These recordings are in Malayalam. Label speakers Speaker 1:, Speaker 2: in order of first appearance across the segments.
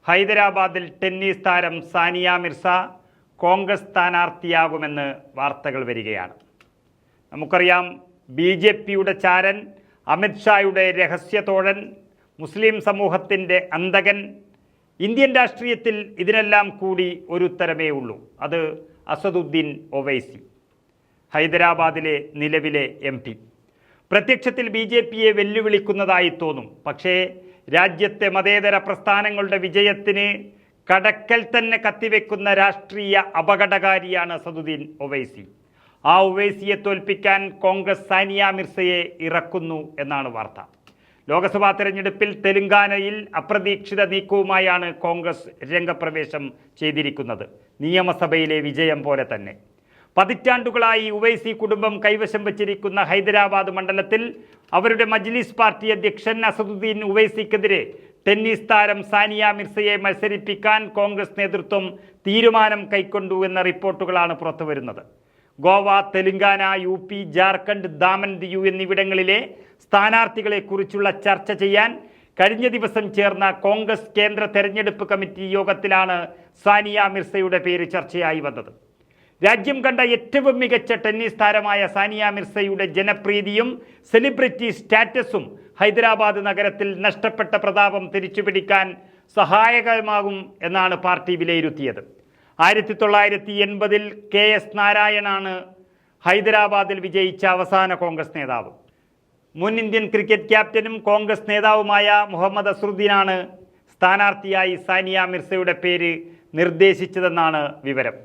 Speaker 1: ഹൈദരാബാദിൽ ടെന്നീസ് താരം സാനിയ മിർസ കോൺഗ്രസ് സ്ഥാനാർത്ഥിയാകുമെന്ന് വാർത്തകൾ വരികയാണ്. നമുക്കറിയാം, BJPയുടെ ചാരൻ, അമിത്ഷായുടെ രഹസ്യത്തോഴൻ, മുസ്ലിം സമൂഹത്തിൻ്റെ അന്തകൻ, ഇന്ത്യൻ രാഷ്ട്രീയത്തിൽ ഇതിനെല്ലാം കൂടി ഒരുത്തരമേ ഉള്ളൂ. അത് അസദുദ്ദീൻ ഒവൈസി, ഹൈദരാബാദിലെ നിലവിലെ MP. പ്രത്യക്ഷത്തിൽ BJPയെ വെല്ലുവിളിക്കുന്നതായി തോന്നും. പക്ഷേ രാജ്യത്തെ മതേതര പ്രസ്ഥാനങ്ങളുടെ വിജയത്തിന് കടക്കൽ തന്നെ കത്തിവെക്കുന്ന രാഷ്ട്രീയ അപകടകാരിയാണ് അസദുദ്ദീൻ ഒവൈസി. ആ ഒവൈസിയെ തോൽപ്പിക്കാൻ കോൺഗ്രസ് സാനിയ മിർസയെ ഇറക്കുന്നു എന്നാണ് വാർത്ത. ലോക്സഭാ തെരഞ്ഞെടുപ്പിൽ തെലങ്കാനയിൽ അപ്രതീക്ഷിത നീക്കവുമായാണ് കോൺഗ്രസ് രംഗപ്രവേശം ചെയ്തിരിക്കുന്നത്. നിയമസഭയിലെ വിജയം പോലെ തന്നെ. പതിറ്റാണ്ടുകളായി ഉവൈസി കുടുംബം കൈവശം വച്ചിരിക്കുന്ന ഹൈദരാബാദ് മണ്ഡലത്തിൽ അവരുടെ മജ്ലിസ് പാർട്ടി അധ്യക്ഷൻ അസദുദ്ദീൻ ഉവൈസിക്കെതിരെ ടെന്നീസ് താരം സാനിയ മിർസയെ മത്സരിപ്പിക്കാൻ കോൺഗ്രസ് നേതൃത്വം തീരുമാനം കൈക്കൊണ്ടു എന്ന റിപ്പോർട്ടുകളാണ് പുറത്തുവരുന്നത്. ഗോവ, തെലങ്കാന, UP, ജാർഖണ്ഡ്, ദാമൻ ദിയു എന്നിവിടങ്ങളിലെ സ്ഥാനാർത്ഥികളെക്കുറിച്ചുള്ള ചർച്ച ചെയ്യാൻ കഴിഞ്ഞ ദിവസം ചേർന്ന കോൺഗ്രസ് കേന്ദ്ര തെരഞ്ഞെടുപ്പ് കമ്മിറ്റി യോഗത്തിലാണ് സാനിയ മിർസയുടെ പേര് ചർച്ചയായി വന്നത്. രാജ്യം കണ്ട ഏറ്റവും മികച്ച ടെന്നീസ് താരമായ സാനിയ മിർസയുടെ ജനപ്രീതിയും സെലിബ്രിറ്റി സ്റ്റാറ്റസും ഹൈദരാബാദ് നഗരത്തിൽ നഷ്ടപ്പെട്ട പ്രതാപം തിരിച്ചുപിടിക്കാൻ സഹായകമാകും എന്നാണ് പാർട്ടി വിലയിരുത്തിയത്. 1980-ൽ KS നാരായണാണ് ഹൈദരാബാദിൽ വിജയിച്ച അവസാന കോൺഗ്രസ് നേതാവ്. മുൻ ഇന്ത്യൻ ക്രിക്കറ്റ് ക്യാപ്റ്റനും കോൺഗ്രസ് നേതാവുമായ മുഹമ്മദ് അസറുദ്ദീനാണ് സ്ഥാനാർത്ഥിയായി സാനിയ മിർസയുടെ പേര് നിർദ്ദേശിച്ചതെന്നാണ് വിവരം.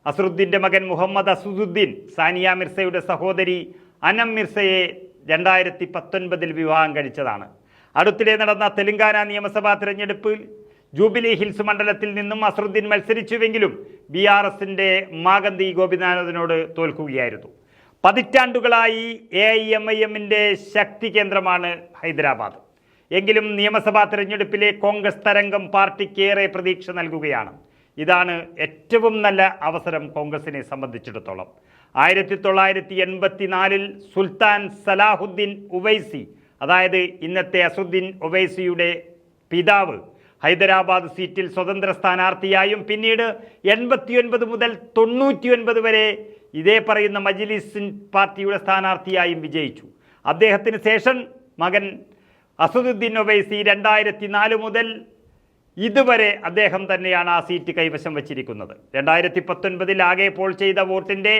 Speaker 1: അസറുദ്ദീൻ്റെ മകൻ മുഹമ്മദ് അസദുദ്ദീൻ സാനിയ മിർസയുടെ സഹോദരി അനം മിർസയെ 2019-ൽ വിവാഹം കഴിച്ചതാണ്. അടുത്തിടെ നടന്ന തെലങ്കാന നിയമസഭാ തിരഞ്ഞെടുപ്പിൽ ജൂബിലി ഹിൽസ് മണ്ഡലത്തിൽ നിന്നും അസറുദ്ദീൻ മത്സരിച്ചുവെങ്കിലും BRSൻ്റെ മാഗന്തി ഗോപിനാഥിനോട് തോൽക്കുകയായിരുന്നു. പതിറ്റാണ്ടുകളായി AIMIMൻ്റെ ശക്തി കേന്ദ്രമാണ് ഹൈദരാബാദ്. എങ്കിലും നിയമസഭാ തിരഞ്ഞെടുപ്പിലെ കോൺഗ്രസ് തരംഗം പാർട്ടിക്കേറെ പ്രതീക്ഷ നൽകുകയാണ്. ഇതാണ് ഏറ്റവും നല്ല അവസരം കോൺഗ്രസിനെ സംബന്ധിച്ചിടത്തോളം. 1984-ൽ സുൽത്താൻ സലാഹുദ്ദീൻ ഉവൈസി, അതായത് ഇന്നത്തെ അസദുദ്ദീൻ ഒവൈസിയുടെ പിതാവ്, ഹൈദരാബാദ് സീറ്റിൽ സ്വതന്ത്ര സ്ഥാനാർത്ഥിയായും പിന്നീട് 89 മുതൽ 99 വരെ ഇതേ പറയുന്ന മജ്ലിസ് പാർട്ടിയുടെ സ്ഥാനാർത്ഥിയായും വിജയിച്ചു. അദ്ദേഹത്തിന് ശേഷം മകൻ അസദുദ്ദീൻ ഒവൈസി 2004 മുതൽ ഇതുവരെ അദ്ദേഹം തന്നെയാണ് ആ സീറ്റ് കൈവശം വച്ചിരിക്കുന്നത്. 2019-ൽ ആകെ പോൾ ചെയ്ത വോട്ടിൻ്റെ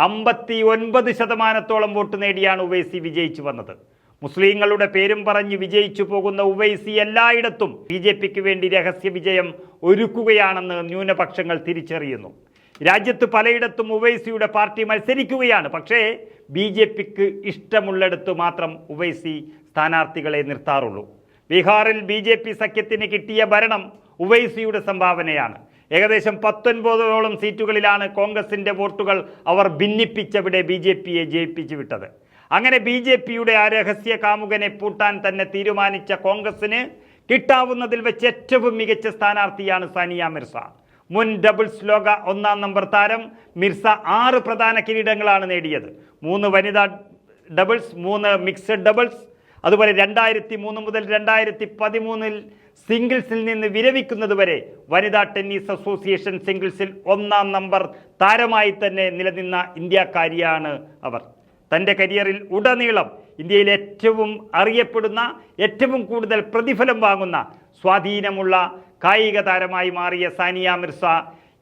Speaker 1: 59% വോട്ട് നേടിയാണ് ഉവൈസി വിജയിച്ചു വന്നത്. മുസ്ലിങ്ങളുടെ പേരും പറഞ്ഞ് വിജയിച്ചു പോകുന്ന ഉവൈസി എല്ലായിടത്തും BJPക്ക് വേണ്ടി രഹസ്യ വിജയം ഒരുക്കുകയാണെന്ന് ന്യൂനപക്ഷങ്ങൾ തിരിച്ചറിയുന്നു. രാജ്യത്ത് പലയിടത്തും ഉവൈസിയുടെ പാർട്ടി മത്സരിക്കുകയാണ്. പക്ഷേ BJPക്ക് ഇഷ്ടമുള്ളിടത്ത് മാത്രം ഉവൈസി സ്ഥാനാർത്ഥികളെ നിർത്താറുള്ളൂ. ബീഹാറിൽ BJP സഖ്യത്തിന് കിട്ടിയ ഭരണം ഉവൈസിയുടെ സംഭാവനയാണ്. ഏകദേശം 19ഓളം സീറ്റുകളിലാണ് കോൺഗ്രസിൻ്റെ വോട്ടുകൾ അവർ ഭിന്നിപ്പിച്ചവിടെ BJPയെ ജയിപ്പിച്ചു വിട്ടത്. അങ്ങനെ BJPയുടെ ആ രഹസ്യ കാമുകനെ പൂട്ടാൻ തന്നെ തീരുമാനിച്ച കോൺഗ്രസിന് കിട്ടാവുന്നതിൽ വെച്ച് ഏറ്റവും മികച്ച സ്ഥാനാർത്ഥിയാണ് സാനിയ മിർസ. മുൻ ഡബിൾസ് ലോക 1-ാം നമ്പർ താരം മിർസ 6 പ്രധാന കിരീടങ്ങളാണ് നേടിയത്. 3 വനിതാ ഡബിൾസ്, 3 മിക്സഡ് ഡബിൾസ്. അതുപോലെ 2003 മുതൽ 2013-ൽ സിംഗിൾസിൽ നിന്ന് വിരമിക്കുന്നതുവരെ വനിതാ ടെന്നീസ് അസോസിയേഷൻ സിംഗിൾസിൽ 1-ാം നമ്പർ താരമായി തന്നെ നിലനിന്ന ഇന്ത്യക്കാരിയാണ് അവർ. തൻ്റെ കരിയറിൽ ഉടനീളം ഇന്ത്യയിൽ ഏറ്റവും അറിയപ്പെടുന്ന, ഏറ്റവും കൂടുതൽ പ്രതിഫലം വാങ്ങുന്ന, സ്വാധീനമുള്ള കായിക താരമായി മാറിയ സാനിയ മിർസ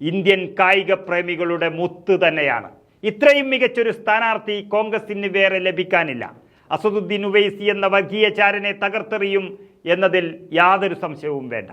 Speaker 1: ഇന്ത്യൻ കായിക പ്രേമികളുടെ മുത്ത് തന്നെയാണ്. ഇത്രയും മികച്ചൊരു സ്ഥാനാർത്ഥി കോൺഗ്രസിന് വേറെ ലഭിക്കാനില്ല. അസദുദ്ദീൻ ഉവൈസി എന്ന വർഗീയ ചാരനെ തകർത്തെറിയും എന്നതിൽ യാതൊരു സംശയവും വേണ്ട.